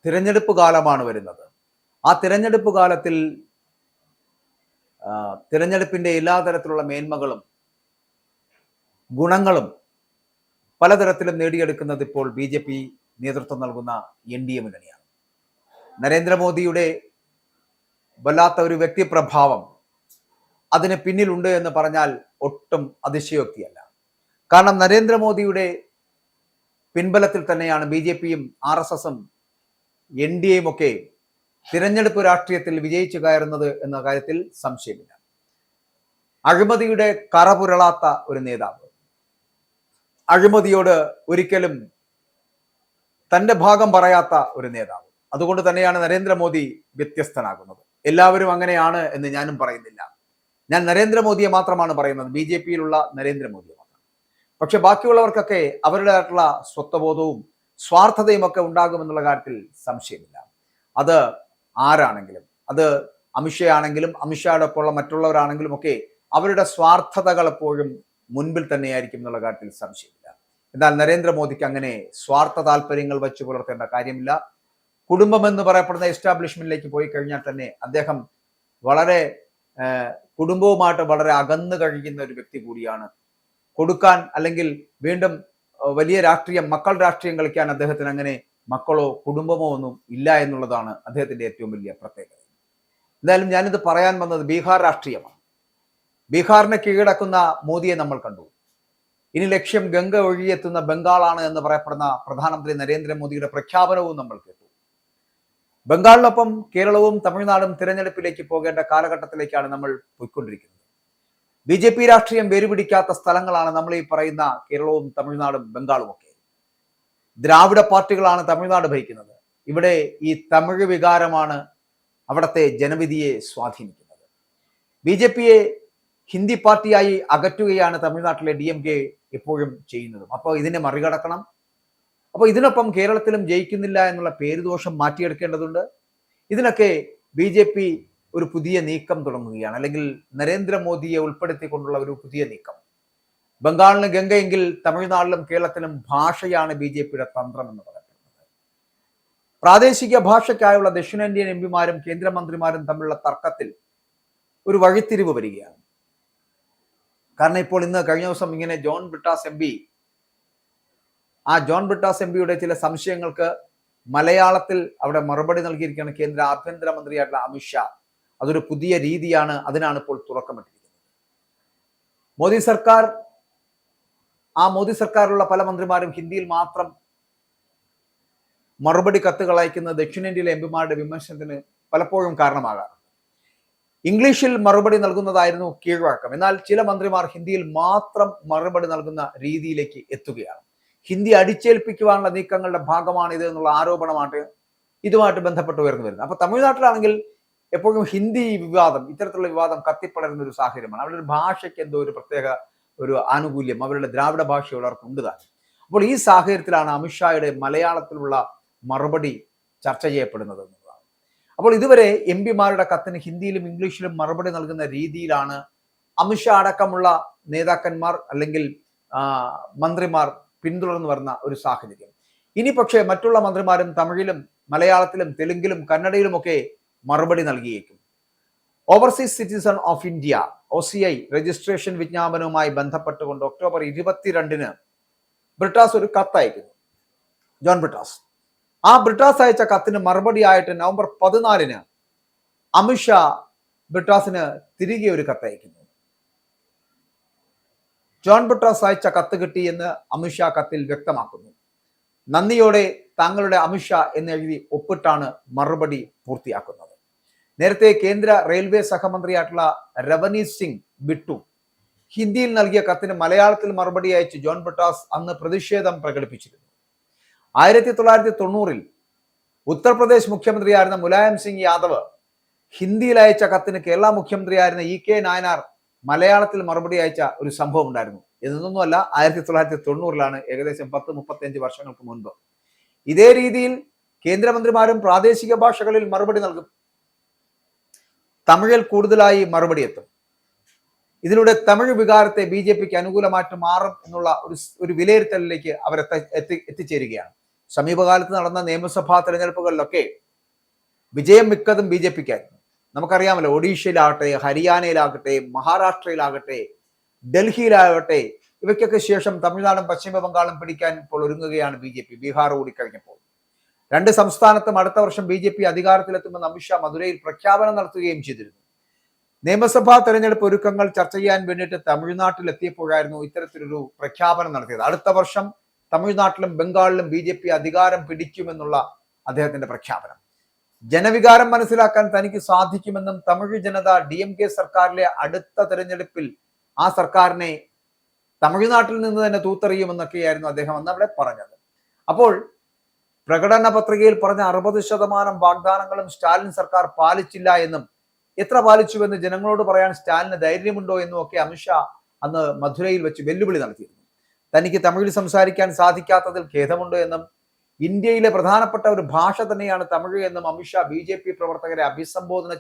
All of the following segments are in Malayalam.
തിരഞ്ഞെടുപ്പ് കാലമാണ് വരുന്നത്. ആ തിരഞ്ഞെടുപ്പ് കാലത്തിൽ തിരഞ്ഞെടുപ്പിന്റെ എല്ലാ തരത്തിലുള്ള മേന്മകളും ഗുണങ്ങളും പലതരത്തിലും നേടിയെടുക്കുന്നത് ഇപ്പോൾ BJP നേതൃത്വം നൽകുന്ന NDA മുന്നണിയാണ്. നരേന്ദ്രമോദിയുടെ വല്ലാത്ത ഒരു വ്യക്തിപ്രഭാവം അതിന് പിന്നിലുണ്ട് എന്ന് പറഞ്ഞാൽ ഒട്ടും അതിശയോക്തിയല്ല. കാരണം നരേന്ദ്രമോദിയുടെ പിൻബലത്തിൽ തന്നെയാണ് BJPയും RSSും NDAയും ഒക്കെ തിരഞ്ഞെടുപ്പ് രാഷ്ട്രീയത്തിൽ വിജയിച്ചു കയറുന്നത് എന്ന കാര്യത്തിൽ സംശയമില്ല. അഴിമതിയുടെ കറപുരളാത്ത ഒരു നേതാവ്, അഴിമതിയോട് ഒരിക്കലും തന്റെ ഭാഗം പറയാത്ത ഒരു നേതാവ്. അതുകൊണ്ട് തന്നെയാണ് നരേന്ദ്രമോദി വ്യത്യസ്തനാകുന്നത്. എല്ലാവരും അങ്ങനെയാണ് എന്ന് ഞാനും പറയുന്നില്ല. ഞാൻ നരേന്ദ്രമോദിയെ മാത്രമാണ് പറയുന്നത്, BJPയിലുള്ള നരേന്ദ്രമോദിയെ മാത്രം. പക്ഷെ ബാക്കിയുള്ളവർക്കൊക്കെ അവരുടേതായിട്ടുള്ള സ്വത്വബോധവും സ്വാർത്ഥതയും ഒക്കെ ഉണ്ടാകുമെന്നുള്ള കാര്യത്തിൽ സംശയമില്ല. അത് ആരാണെങ്കിലും, അത് അമിത്ഷയാണെങ്കിലും അമിത്ഷായുടെ ഒപ്പമുള്ള മറ്റുള്ളവരാണെങ്കിലും ഒക്കെ അവരുടെ സ്വാർത്ഥതകൾ എപ്പോഴും മുൻപിൽ തന്നെയായിരിക്കും എന്നുള്ള കാര്യത്തിൽ സംശയമില്ല. എന്നാൽ നരേന്ദ്രമോദിക്ക് അങ്ങനെ സ്വാർത്ഥ താല്പര്യങ്ങൾ വെച്ച് പുലർത്തേണ്ട കാര്യമില്ല. കുടുംബം എന്ന് പറയപ്പെടുന്ന എസ്റ്റാബ്ലിഷ്മെന്റിലേക്ക് പോയി കഴിഞ്ഞാൽ തന്നെ അദ്ദേഹം വളരെ കുടുംബവുമായിട്ട് വളരെ അകന്നു കഴിയുന്ന ഒരു വ്യക്തി കൂടിയാണ്. കൊടുക്കാൻ അല്ലെങ്കിൽ വീണ്ടും വലിയ രാഷ്ട്രീയം, മക്കൾ രാഷ്ട്രീയം കളിക്കാൻ അദ്ദേഹത്തിന് അങ്ങനെ മക്കളോ കുടുംബമോ ഒന്നും ഇല്ല എന്നുള്ളതാണ് അദ്ദേഹത്തിന്റെ ഏറ്റവും വലിയ പ്രത്യേകത. എന്തായാലും ഞാനിത് പറയാൻ വന്നത് ബീഹാർ രാഷ്ട്രീയമാണ്. ബീഹാറിനെ കീഴടക്കുന്ന മോദിയെ നമ്മൾ കണ്ടു. ഇനി ലക്ഷ്യം ഗംഗ ഒഴുകിയെത്തുന്ന ബംഗാളാണ് എന്ന് പറയപ്പെടുന്ന പ്രധാനമന്ത്രി നരേന്ദ്രമോദിയുടെ പ്രഖ്യാപനവും നമ്മൾ കേട്ടു. ബംഗാളിനൊപ്പം കേരളവും തമിഴ്നാടും തിരഞ്ഞെടുപ്പിലേക്ക് പോകേണ്ട കാലഘട്ടത്തിലേക്കാണ് നമ്മൾ പോയിക്കൊണ്ടിരിക്കുന്നത്. BJP രാഷ്ട്രീയം വേരുപിടിക്കാത്ത സ്ഥലങ്ങളാണ് നമ്മൾ ഈ പറയുന്ന കേരളവും തമിഴ്നാടും ബംഗാളും ഒക്കെ. ദ്രാവിഡ പാർട്ടികളാണ് തമിഴ്നാട് ഭരിക്കുന്നത്. ഇവിടെ ഈ തമിഴ് വികാരമാണ് അവിടുത്തെ ജനവിധിയെ സ്വാധീനിക്കുന്നത്. BJPയെ ഹിന്ദി പാർട്ടിയായി അകറ്റുകയാണ് തമിഴ്നാട്ടിലെ DMK എപ്പോഴും ചെയ്യുന്നതും. അപ്പോൾ ഇതിനെ മറികടക്കണം. അപ്പോൾ ഇതിനൊപ്പം കേരളത്തിലും ജയിക്കുന്നില്ല എന്നുള്ള പേരുദോഷം മാറ്റിയെടുക്കേണ്ടതുണ്ട്. ഇതിനൊക്കെ BJP ഒരു പുതിയ നീക്കം തുടങ്ങുകയാണ്, അല്ലെങ്കിൽ നരേന്ദ്രമോദിയെ ഉൾപ്പെടുത്തിക്കൊണ്ടുള്ള ഒരു പുതിയ നീക്കം. ബംഗാളിന് ഗംഗയെങ്കിൽ തമിഴ്നാട്ടിലും കേരളത്തിലും ഭാഷയാണ് BJPയുടെ തന്ത്രം എന്ന് പറയുന്നത്. പ്രാദേശിക ഭാഷയ്ക്കായുള്ള ദക്ഷിണേന്ത്യൻ MPമാരും കേന്ദ്രമന്ത്രിമാരും തമ്മിലുള്ള തർക്കത്തിൽ ഒരു വഴിത്തിരിവ് വരികയാണ്. കാരണം ഇപ്പോൾ കഴിഞ്ഞ ദിവസം ഇങ്ങനെ ജോൺ ബ്രിട്ടാസ് MPയുടെ ചില സംശയങ്ങൾക്ക് മലയാളത്തിൽ അവിടെ മറുപടി നൽകിയിരിക്കുകയാണ് കേന്ദ്ര ആഭ്യന്തരമന്ത്രിയായിട്ടുള്ള അമിത്ഷാ. അതൊരു പുതിയ രീതിയാണ്, അതിനാണ് ഇപ്പോൾ തുറക്കമിട്ടിരിക്കുന്നത്. മോദി സർക്കാരിലുള്ള പല മന്ത്രിമാരും ഹിന്ദിയിൽ മാത്രം മറുപടി കത്തുകൾ അയക്കുന്ന ദക്ഷിണേന്ത്യയിലെ MPമാരുടെ വിമർശനത്തിന് പലപ്പോഴും കാരണമാകാറുണ്ട്. ഇംഗ്ലീഷിൽ മറുപടി നൽകുന്നതായിരുന്നു കീഴ്വഴക്കം. എന്നാൽ ചില മന്ത്രിമാർ ഹിന്ദിയിൽ മാത്രം മറുപടി നൽകുന്ന രീതിയിലേക്ക് എത്തുകയാണ്. ഹിന്ദി അടിച്ചേൽപ്പിക്കുവാനുള്ള നീക്കങ്ങളുടെ ഭാഗമാണ് ഇത് എന്നുള്ള ആരോപണമാണ് ഇതുമായിട്ട് ബന്ധപ്പെട്ട് ഉയർന്നു വരുന്നത്. അപ്പൊ തമിഴ്നാട്ടിലാണെങ്കിൽ എപ്പോഴും ഹിന്ദി വിവാദം, ഇത്തരത്തിലുള്ള വിവാദം കത്തിപ്പടരുന്ന ഒരു സാഹചര്യമാണ്. അവരുടെ ഭാഷയ്ക്ക് എന്തോ ഒരു പ്രത്യേക ഒരു ആനുകൂല്യം അവരുടെ ദ്രാവിഡ ഭാഷയോട് അവർക്ക് ഉണ്ട് താൻ. അപ്പോൾ ഈ സാഹചര്യത്തിലാണ് അമിത്ഷായുടെ മലയാളത്തിലുള്ള മറുപടി ചർച്ച ചെയ്യപ്പെടുന്നത് എന്നുള്ളതാണ്. അപ്പോൾ ഇതുവരെ MPമാരുടെ കത്തിന് ഹിന്ദിയിലും ഇംഗ്ലീഷിലും മറുപടി നൽകുന്ന രീതിയിലാണ് അമിത്ഷാ അടക്കമുള്ള നേതാക്കന്മാർ അല്ലെങ്കിൽ മന്ത്രിമാർ പിന്തുടർന്നു വരുന്ന ഒരു സാഹചര്യം. ഇനി പക്ഷേ മറ്റുള്ള മന്ത്രിമാരും തമിഴിലും മലയാളത്തിലും തെലുങ്കിലും കന്നഡയിലുമൊക്കെ മറുപടി നൽകിയേക്കും. Overseas citizen of India OCI registration വിജ്ഞാപനവുമായി ബന്ധപ്പെട്ടുകൊണ്ട് ഒക്ടോബർ 22-ന് ബ്രിട്ടാസ് ഒരു കത്തയക്കുന്നു, ജോൺ ബ്രിട്ടാസ്. ആ ബ്രിട്ടാസ് അയച്ച കത്തിന് മറുപടിയായിട്ട് നവംബർ 14-ന് അമിത്ഷാ ബ്രിട്ടാസിന് തിരികെ ഒരു കത്തയക്കുന്നു. ജോൺ ബ്രിട്ടാസ് അയച്ച കത്ത് കിട്ടി എന്ന് അമിത്ഷാ കത്തിൽ വ്യക്തമാക്കുന്നു. നന്ദിയോടെ താങ്കളുടെ അമിത്ഷാ എന്നെഴുതി ഒപ്പിട്ടാണ് മറുപടി പൂർത്തിയാക്കുന്നത്. നേരത്തെ കേന്ദ്ര റെയിൽവേ സഹമന്ത്രിയായിട്ടുള്ള രവനീത് സിംഗ് ബിട്ടു ഹിന്ദിയിൽ നൽകിയ കത്തിന് മലയാളത്തിൽ മറുപടി അയച്ച് ജോൺ ബ്രിട്ടാസ് അന്ന് പ്രതിഷേധം പ്രകടിപ്പിച്ചിരുന്നു. 1990-ൽ ഉത്തർപ്രദേശ് മുഖ്യമന്ത്രിയായിരുന്ന മുലായം സിംഗ് യാദവ് ഹിന്ദിയിൽ അയച്ച കത്തിന് കേരള മുഖ്യമന്ത്രിയായിരുന്ന EK നായനാർ മലയാളത്തിൽ മറുപടി അയച്ച ഒരു സംഭവം ഉണ്ടായിരുന്നു. ഇതൊന്നുമല്ല, 1990-ലാണ്, ഏകദേശം 10-35 വർഷങ്ങൾക്ക് മുൻപ്. ഇതേ രീതിയിൽ കേന്ദ്രമന്ത്രിമാരും പ്രാദേശിക ഭാഷകളിൽ മറുപടി നൽകും. തമിഴിൽ കൂടുതലായി മറുപടി എത്തും. ഇതിലൂടെ തമിഴ് വികാരത്തെ BJPക്ക് അനുകൂലമായിട്ട് മാറും എന്നുള്ള ഒരു വിലയിരുത്തലിലേക്ക് അവർ എത്തിച്ചേരുകയാണ്. സമീപകാലത്ത് നടന്ന നിയമസഭാ തെരഞ്ഞെടുപ്പുകളിലൊക്കെ വിജയം മിക്കതും ബി ജെ പിക്കായിരുന്നു. നമുക്കറിയാമല്ലോ, ഒഡീഷയിലാകട്ടെ, ഹരിയാനയിലാകട്ടെ, മഹാരാഷ്ട്രയിലാകട്ടെ, ഡൽഹിയിലാകട്ടെ, ഇവയ്ക്കൊക്കെ ശേഷം തമിഴ്നാടും പശ്ചിമ ബംഗാളും പിടിക്കാൻ ഇപ്പോൾ ഒരുങ്ങുകയാണ് ബി ജെ പി. ബീഹാർ കൂടി കഴിഞ്ഞപ്പോൾ 2 സംസ്ഥാനത്തും അടുത്ത വർഷം ബി ജെ പി അധികാരത്തിലെത്തുമെന്ന് അമിത്ഷാ മധുരയിൽ പ്രഖ്യാപനം നടത്തുകയും ചെയ്തിരുന്നു. നിയമസഭാ തെരഞ്ഞെടുപ്പ് ഒരുക്കങ്ങൾ ചർച്ച ചെയ്യാൻ വേണ്ടിയിട്ട് തമിഴ്നാട്ടിൽ എത്തിയപ്പോഴായിരുന്നു ഇത്തരത്തിലൊരു പ്രഖ്യാപനം നടത്തിയത്. അടുത്ത വർഷം തമിഴ്നാട്ടിലും ബംഗാളിലും ബി ജെ പി അധികാരം പിടിക്കുമെന്നുള്ള അദ്ദേഹത്തിന്റെ പ്രഖ്യാപനം. ജനവികാരം മനസ്സിലാക്കാൻ തനിക്ക് സാധിക്കുമെന്നും തമിഴ് ജനത DMK സർക്കാരിലെ അടുത്ത തെരഞ്ഞെടുപ്പിൽ ആ സർക്കാരിനെ തമിഴ്നാട്ടിൽ നിന്ന് തന്നെ തൂത്തെറിയുമെന്നൊക്കെയായിരുന്നു അദ്ദേഹം അന്ന് അവിടെ പറഞ്ഞത്. അപ്പോൾ പ്രകടന പത്രികയിൽ പറഞ്ഞ 60% വാഗ്ദാനങ്ങളും സ്റ്റാലിൻ സർക്കാർ പാലിച്ചില്ല എന്നും എത്ര പാലിച്ചുവെന്ന് ജനങ്ങളോട് പറയാൻ സ്റ്റാലിന് ധൈര്യമുണ്ടോ എന്നും ഒക്കെ അമിത്ഷാ അന്ന് മധുരയിൽ വെച്ച് വെല്ലുവിളി നടത്തിയിരുന്നു. തനിക്ക് തമിഴ് സംസാരിക്കാൻ സാധിക്കാത്തതിൽ ഖേദമുണ്ട് എന്നും ഇന്ത്യയിലെ പ്രധാനപ്പെട്ട ഒരു ഭാഷ തന്നെയാണ് തമിഴ് എന്നും അമിത്ഷാ BJP പ്രവർത്തകരെ അഭിസംബോധന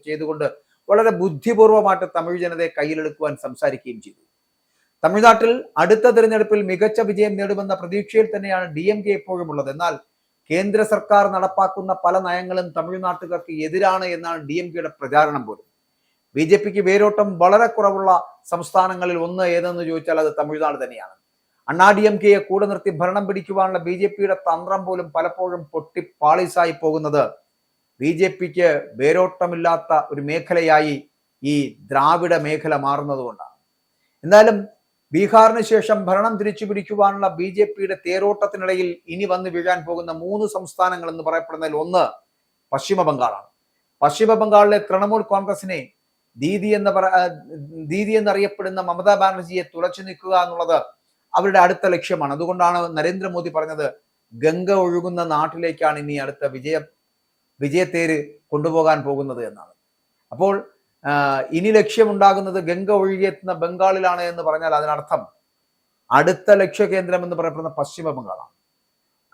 ചെയ്തുകൊണ്ട് വളരെ ബുദ്ധിപൂർവമായിട്ട് തമിഴ് ജനതയെ കയ്യിലെടുക്കുവാൻ സംസാരിക്കുകയും ചെയ്തു. തമിഴ്നാട്ടിൽ അടുത്ത തെരഞ്ഞെടുപ്പിൽ മികച്ച വിജയം നേടുമെന്ന പ്രതീക്ഷയിൽ തന്നെയാണ് DMK എപ്പോഴും ഉള്ളത്. എന്നാൽ കേന്ദ്ര സർക്കാർ നടപ്പാക്കുന്ന പല നയങ്ങളും തമിഴ്നാട്ടുകാർക്ക് എതിരാണ് എന്നാണ് DMKയുടെ പ്രചാരണം പോലും. BJPക്ക് വേരോട്ടം വളരെ കുറവുള്ള സംസ്ഥാനങ്ങളിൽ ഒന്ന് ഏതെന്ന് ചോദിച്ചാൽ അത് തമിഴ്നാട് തന്നെയാണ്. അണ്ണാ DMKയെ കൂടെ നിർത്തി ഭരണം പിടിക്കുവാനുള്ള BJPയുടെ തന്ത്രം പോലും പലപ്പോഴും പൊട്ടിപ്പാളീസായി പോകുന്നത് BJPക്ക് വേരോട്ടമില്ലാത്ത ഒരു മേഖലയായി ഈ ദ്രാവിഡ മേഖല മാറുന്നതുകൊണ്ടാണ്. എന്നാലും ബീഹാറിന് ശേഷം ഭരണം തിരിച്ചു പിടിക്കുവാനുള്ള BJPയുടെ തേരോട്ടത്തിനിടയിൽ ഇനി വന്ന് വീഴാൻ പോകുന്ന 3 സംസ്ഥാനങ്ങൾ എന്ന് പറയപ്പെടുന്നതിൽ ഒന്ന് പശ്ചിമ ബംഗാളാണ്. പശ്ചിമ ബംഗാളിലെ തൃണമൂൽ കോൺഗ്രസിനെ ദീദി എന്നറിയപ്പെടുന്ന മമതാ ബാനർജിയെ തുളച്ചു നിൽക്കുക എന്നുള്ളത് അവരുടെ അടുത്ത ലക്ഷ്യമാണ്. അതുകൊണ്ടാണ് നരേന്ദ്രമോദി പറഞ്ഞത് ഗംഗ ഒഴുകുന്ന നാട്ടിലേക്കാണ് ഇനി അടുത്ത വിജയത്തേര് കൊണ്ടുപോകാൻ പോകുന്നത് എന്നാണ്. അപ്പോൾ ഇനി ലക്ഷ്യമുണ്ടാകുന്നത് ഗംഗ ഒഴുകിയെത്തുന്ന ബംഗാളിലാണ് എന്ന് പറഞ്ഞാൽ അതിനർത്ഥം അടുത്ത ലക്ഷ്യകേന്ദ്രം എന്ന് പറയപ്പെടുന്ന പശ്ചിമ ബംഗാളാണ്.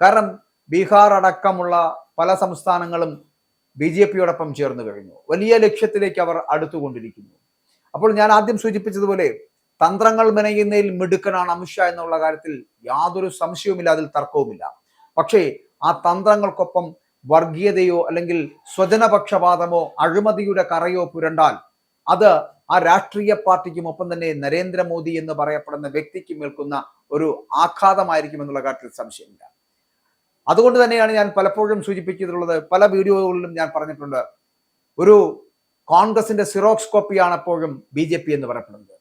കാരണം ബീഹാർ അടക്കമുള്ള പല സംസ്ഥാനങ്ങളും BJPയോടൊപ്പം ചേർന്ന് കഴിഞ്ഞു. വലിയ ലക്ഷ്യത്തിലേക്ക് അവർ അടുത്തുകൊണ്ടിരിക്കുന്നു. അപ്പോൾ ഞാൻ ആദ്യം സൂചിപ്പിച്ചതുപോലെ തന്ത്രങ്ങൾ മെനയുന്നതിൽ മിടുക്കനാണ് അമിത്ഷാ എന്നുള്ള കാര്യത്തിൽ യാതൊരു സംശയവുമില്ല, അതിൽ തർക്കവുമില്ല. പക്ഷേ ആ തന്ത്രങ്ങൾക്കൊപ്പം വർഗീയതയോ അല്ലെങ്കിൽ സ്വജനപക്ഷപാതമോ അഴിമതിയുടെ കറയോ പുരണ്ടാൽ അത് ആ രാഷ്ട്രീയ പാർട്ടിക്കും ഒപ്പം തന്നെ നരേന്ദ്രമോദി എന്ന് പറയപ്പെടുന്ന വ്യക്തിക്ക് മേൽക്കുന്ന ഒരു ആഘാതമായിരിക്കും എന്നുള്ള കാര്യത്തിൽ സംശയമില്ല. അതുകൊണ്ട് തന്നെയാണ് ഞാൻ പലപ്പോഴും സൂചിപ്പിച്ചിട്ടുള്ളത്, പല വീഡിയോകളിലും ഞാൻ പറഞ്ഞിട്ടുണ്ട്, ഒരു കോൺഗ്രസിന്റെ സിറോക്സ് കോപ്പിയാണ് എപ്പോഴും BJP എന്ന് പറയപ്പെടുന്നത്.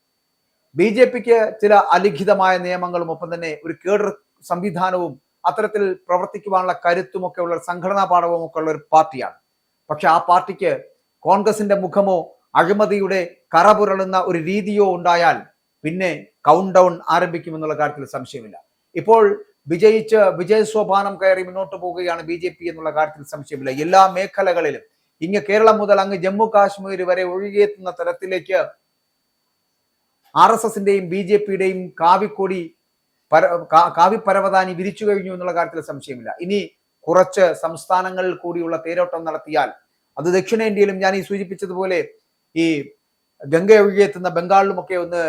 BJPക്ക് ചില അലിഖിതമായ നിയമങ്ങളും ഒപ്പം തന്നെ ഒരു കേഡർ സംവിധാനവും അത്തരത്തിൽ പ്രവർത്തിക്കുവാനുള്ള കരുത്തുമൊക്കെ ഉള്ള സംഘടനാ പാഠവും ഒക്കെ ഉള്ള ഒരു പാർട്ടിയാണ്. പക്ഷെ ആ പാർട്ടിക്ക് കോൺഗ്രസിന്റെ മുഖമോ അഴിമതിയുടെ കറപുരളുന്ന ഒരു രീതിയോ ഉണ്ടായാൽ പിന്നെ കൗണ്ട് ഡൗൺ ആരംഭിക്കുമെന്നുള്ള കാര്യത്തിൽ സംശയമില്ല. ഇപ്പോൾ വിജയസോപാനം കയറി മുന്നോട്ട് പോവുകയാണ് BJP എന്നുള്ള കാര്യത്തിൽ സംശയമില്ല. എല്ലാ മേഖലകളിലും ഇങ്ങ് കേരളം മുതൽ അങ്ങ് ജമ്മു കാശ്മീർ വരെ ഒഴുകിയെത്തുന്ന തരത്തിലേക്ക് RSSന്റെയും BJPയുടെയും കാവിപ്പരവതാനി വിരിച്ചു കഴിഞ്ഞു എന്നുള്ള കാര്യത്തിൽ സംശയമില്ല. ഇനി കുറച്ച് സംസ്ഥാനങ്ങളിൽ കൂടിയുള്ള തേരോട്ടം നടത്തിയാൽ അത് ദക്ഷിണേന്ത്യയിലും ഞാൻ ഈ സൂചിപ്പിച്ചതുപോലെ ഈ ഗംഗ ഒഴുകിയെത്തുന്ന ബംഗാളിലുമൊക്കെ ഒന്ന്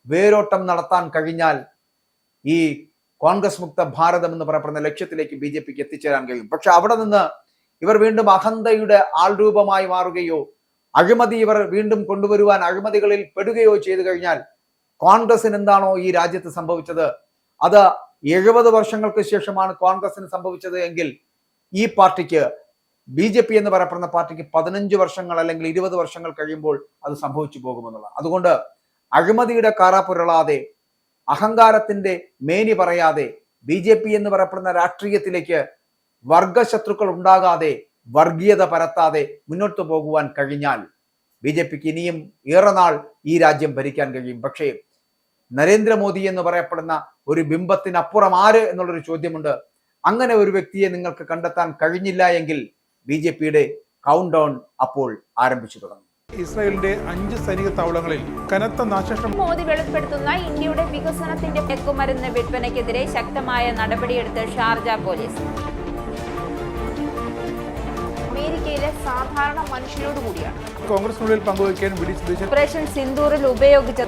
വേരോട്ടം നടത്താൻ കഴിഞ്ഞാൽ ഈ കോൺഗ്രസ് മുക്ത ഭാരതം എന്ന് പറയപ്പെടുന്ന ലക്ഷ്യത്തിലേക്ക് BJPക്ക് എത്തിച്ചേരാൻ കഴിയും. പക്ഷെ അവിടെ നിന്ന് ഇവർ വീണ്ടും അഹന്തയുടെ ആൾരൂപമായി മാറുകയോ അഴിമതി ഇവർ വീണ്ടും കൊണ്ടുവരുവാൻ അഴിമതികളിൽ പെടുകയോ ചെയ്തു കഴിഞ്ഞാൽ കോൺഗ്രസിന് എന്താണോ ഈ രാജ്യത്ത് സംഭവിച്ചത് അത് 70 വർഷങ്ങൾക്ക് ശേഷമാണ് കോൺഗ്രസിന് സംഭവിച്ചത് എങ്കിൽ ഈ പാർട്ടിക്ക് BJP എന്ന് പറയപ്പെടുന്ന പാർട്ടിക്ക് 15 വർഷങ്ങൾ അല്ലെങ്കിൽ 20 വർഷങ്ങൾ കഴിയുമ്പോൾ അത് സംഭവിച്ചു പോകുമെന്നുള്ളത്. അതുകൊണ്ട് അഴിമതിയുടെ കാറ പുരളാതെ അഹങ്കാരത്തിന്റെ മേനി പറയാതെ BJP എന്ന് പറയപ്പെടുന്ന രാഷ്ട്രീയത്തിലേക്ക് വർഗശത്രുക്കൾ ഉണ്ടാകാതെ വർഗീയത പരത്താതെ മുന്നോട്ട് പോകുവാൻ കഴിഞ്ഞാൽ BJPക്ക് ഇനിയും ഏറെ നാൾ ഈ രാജ്യം ഭരിക്കാൻ കഴിയും. പക്ഷേ നരേന്ദ്രമോദി എന്ന് പറയപ്പെടുന്ന ഒരു ബിംബത്തിനപ്പുറം ആര് എന്നുള്ളൊരു ചോദ്യമുണ്ട്. അങ്ങനെ ഒരു വ്യക്തിയെ നിങ്ങൾക്ക് കണ്ടെത്താൻ കഴിഞ്ഞില്ല എങ്കിൽ BJPയുടെ കൗണ്ട് ഡൗൺ അപ്പോൾ ആരംഭിച്ചു തുടങ്ങും. ഇസ്രായേലിന്റെ 5 സൈനിക താവളങ്ങളിൽ കനത്ത നാശനഷ്ടം. മോദി വെളിപ്പെടുത്തുന്ന ഇന്ത്യയുടെ വികസനത്തിന്റെ മയക്കുമരുന്ന് വിൽപ്പനയ്ക്കെതിരെ ശക്തമായ നടപടിയെടുത്ത് ഷാർജ പോലീസ്. അമേരിക്കയിലെ സാധാരണ മനുഷ്യരോട് കൂടിയാണ് കോൺഗ്രസിനുള്ളിൽ പങ്കുവയ്ക്കാൻ ഓപ്പറേഷൻ സിന്ദൂറിൽ ഉപയോഗിച്ച